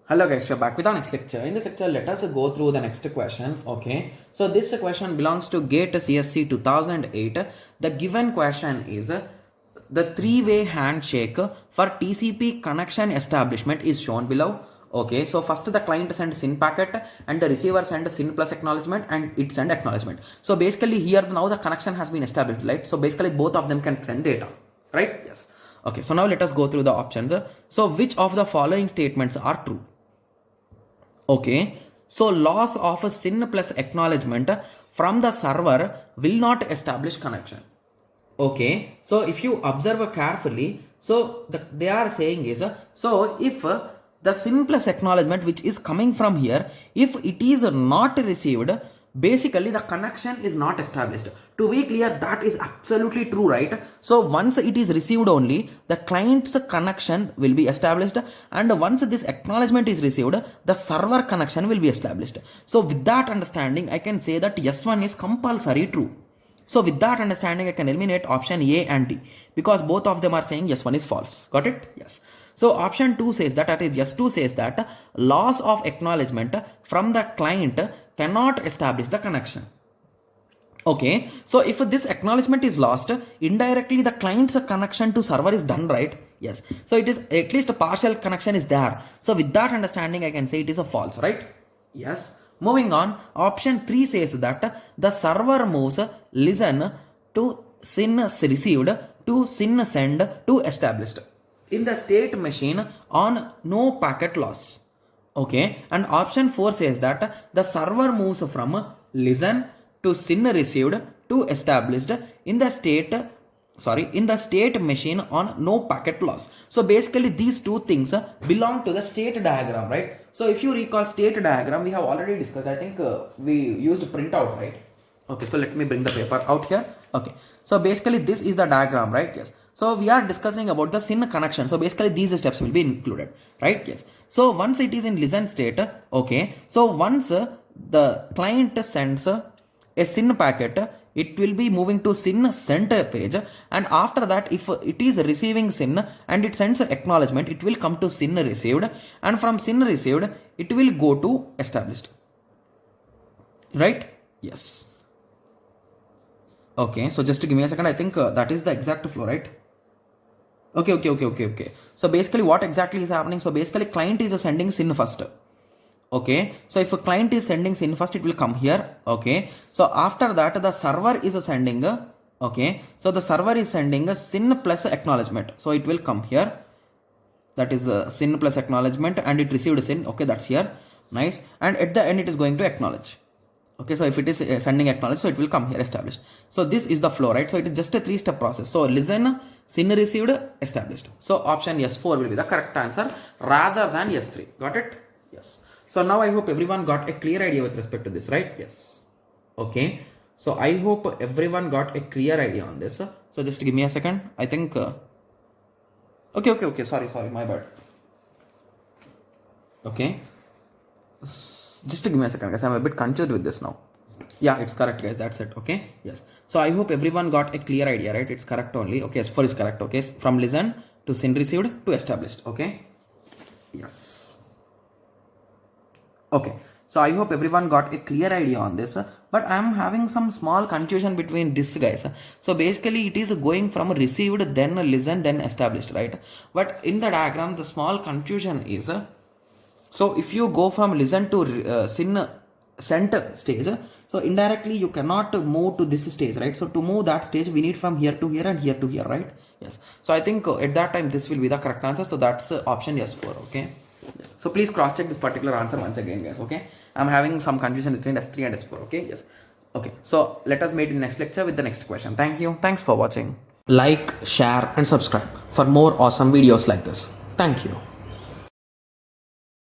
Hello guys, we're back with our next lecture. In this lecture, let us go through the next question. Okay, so this question belongs to GATE CSC 2008. The given question is the three-way handshake for TCP connection establishment is shown below. Okay, so first the client sends SYN packet and the receiver sends SYN plus acknowledgement and it sends acknowledgement. So basically here now the connection has been established, right? So basically both of them can send data, right? Yes. Okay, so now let us go through the options. So which of the following statements are true? Okay, so loss of a SYN plus acknowledgement from the server will not establish connection. Okay, so if you observe carefully, so they are saying is, so if the SYN plus acknowledgement which is coming from here, if it is not received, basically the connection is not established. To be clear, that is absolutely true, right? So once it is received only, the client's connection will be established, and once this acknowledgement is received, the server connection will be established. So with that understanding, I can say that S1 is compulsory true. So with that understanding, I can eliminate option A and D because both of them are saying S1 is false. Got it? Yes. So option 2 says that is S2 says that loss of acknowledgement from the client cannot establish the connection. Okay, so if this acknowledgement is lost, indirectly the client's connection to server is done, right? Yes. So it is at least a partial connection is there. So with that understanding, I can say it is a false, right? Yes. Moving on, option 3 says that the server moves listen to SYN received to SYN send to established in the state machine on no packet loss. Okay, and option 4 says that the server moves from listen to SYN received to established in the state machine on no packet loss. So basically these two things belong to the state diagram, right? So if you recall state diagram, we have already discussed. I think we used printout, right? Okay, so let me bring the paper out here. Okay, so basically this is the diagram, right? Yes. So we are discussing about the SYN connection. So basically these steps will be included, right? Yes. So once it is in listen state, okay. So once the client sends a SYN packet, it will be moving to SYN sent page, and after that if it is receiving SYN and it sends acknowledgement, it will come to SYN received, and from SYN received it will go to established, right? Yes. Okay, so just give me a second. I think that is the exact flow, right? Okay. So basically what exactly is happening? So basically client is sending SYN first. Okay, so if a client is sending SYN first, it will come here. Okay, so after that the server is sending okay, so the server is sending a SYN plus acknowledgement, so it will come here. That is SYN plus acknowledgement, and it received SYN. Okay, that's here. Nice. And at the end it is going to acknowledge. Okay, so if it is sending acknowledge, so it will come here established. So this is the flow, right? So it is just a 3-step process. So listen, SYN received, established. So option S4 will be the correct answer rather than S3. Got it? Yes. So now I hope everyone got a clear idea with respect to this, right? Yes. Okay. So I hope everyone got a clear idea on this. So just give me a second. I think. Okay. Sorry. My bad. Okay. Just give me a second, guys. I'm a bit confused with this now. Yeah, it's correct, guys. That's it. Okay. Yes. So I hope everyone got a clear idea, right? It's correct only. Okay. S4 is correct. Okay. From listen to SYN received to established. Okay. Yes. Okay, so I hope everyone got a clear idea on this, but I am having some small confusion between this, guys. So basically it is going from received, then listen, then established, right? But in the diagram, the small confusion is, so if you go from listen to SYN sent stage, so indirectly you cannot move to this stage, right? So to move that stage, we need from here to here and here to here, right? Yes. So I think at that time, this will be the correct answer. So that's option S4, okay? Yes. So please cross check this particular answer once again, guys. Okay, I'm having some confusion between S3 and S4. Okay, yes. Okay, so let us meet in the next lecture with the next question. Thank you. Thanks for watching. Like, share, and subscribe for more awesome videos like this. Thank you.